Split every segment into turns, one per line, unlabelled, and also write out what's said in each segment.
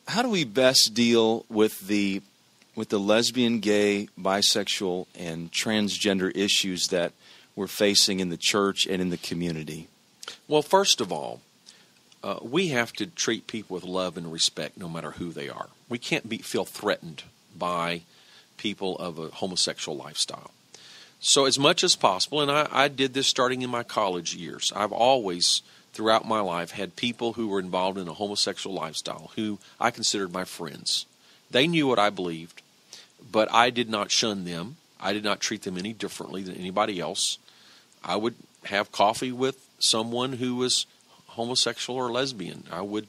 How do we best deal with the lesbian, gay, bisexual, and transgender issues that we're facing in the church and in the community?
Well, first of all, we have to treat people with love and respect no matter who they are. We can't feel threatened by people of a homosexual lifestyle. So as much as possible, and I did this starting in my college years, I've always, throughout my life, had people who were involved in a homosexual lifestyle who I considered my friends. They knew what I believed, but I did not shun them. I did not treat them any differently than anybody else. I would have coffee with someone who was homosexual or lesbian. I would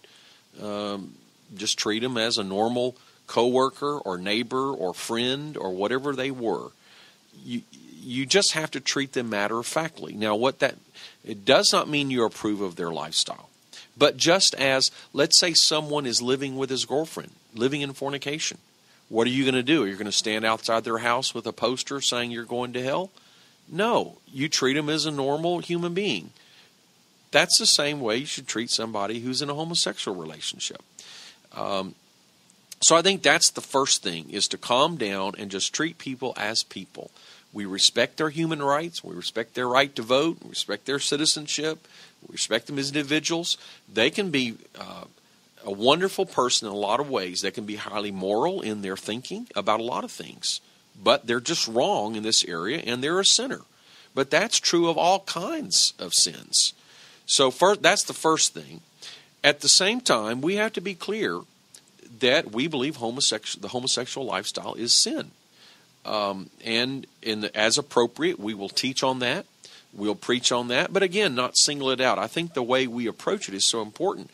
just treat them as a normal coworker or neighbor or friend or whatever they were. You just have to treat them matter-of-factly. Now, it does not mean you approve of their lifestyle. But just as, let's say someone is living with his girlfriend, living in fornication, what are you going to do? Are you going to stand outside their house with a poster saying you're going to hell? No, you treat them as a normal human being. That's the same way you should treat somebody who's in a homosexual relationship. So I think that's the first thing, is to calm down and just treat people as people. We respect their human rights. We respect their right to vote. We respect their citizenship. We respect them as individuals. They can be a wonderful person in a lot of ways. They can be highly moral in their thinking about a lot of things. But they're just wrong in this area, and they're a sinner. But that's true of all kinds of sins. So that's the first thing. At the same time, we have to be clear that we believe the homosexual lifestyle is sin. And as appropriate, we will teach on that. We'll preach on that. But again, not single it out. I think the way we approach it is so important.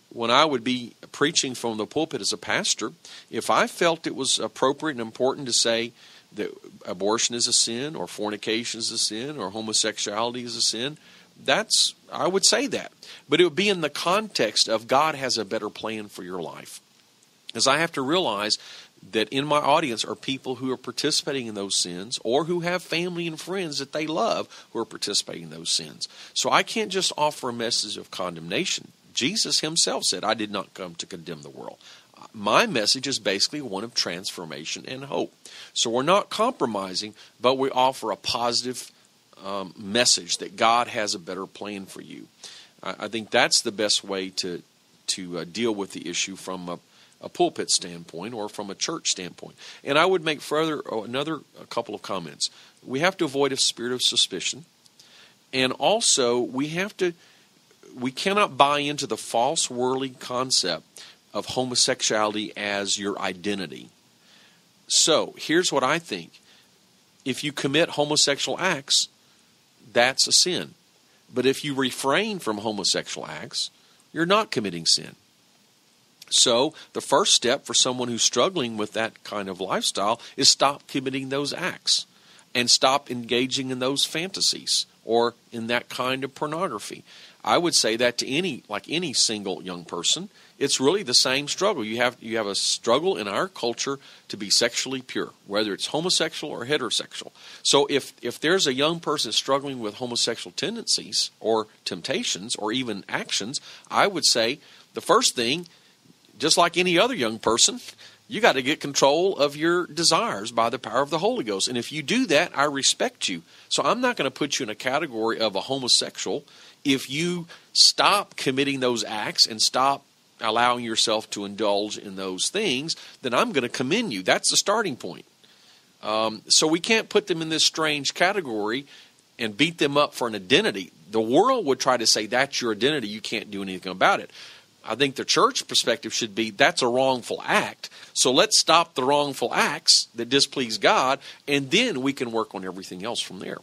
When I would be preaching from the pulpit as a pastor, if I felt it was appropriate and important to say that abortion is a sin, or fornication is a sin, or homosexuality is a sin, I would say that. But it would be in the context of God has a better plan for your life. Because I have to realize that in my audience are people who are participating in those sins, or who have family and friends that they love who are participating in those sins. So I can't just offer a message of condemnation. Jesus himself said, I did not come to condemn the world. My message is basically one of transformation and hope. So we're not compromising, but we offer a positive message that God has a better plan for you. I think that's the best way to deal with the issue from a pulpit standpoint or from a church standpoint. And I would make a couple of comments. We have to avoid a spirit of suspicion. And also, we cannot buy into the false worldly concept of homosexuality as your identity. So, here's what I think. If you commit homosexual acts, that's a sin. But if you refrain from homosexual acts, you're not committing sin. So the first step for someone who's struggling with that kind of lifestyle is stop committing those acts and stop engaging in those fantasies or in that kind of pornography. I would say that to any single young person, it's really the same struggle. You have a struggle in our culture to be sexually pure, whether it's homosexual or heterosexual. So if there's a young person struggling with homosexual tendencies or temptations or even actions, I would say the first thing, just like any other young person, you got to get control of your desires by the power of the Holy Ghost. And if you do that, I respect you. So I'm not going to put you in a category of a homosexual. If you stop committing those acts and stop allowing yourself to indulge in those things, then I'm going to commend you. That's the starting point. So we can't put them in this strange category and beat them up for an identity. The world would try to say that's your identity. You can't do anything about it. I think the church perspective should be that's a wrongful act. So let's stop the wrongful acts that displease God, and then we can work on everything else from there.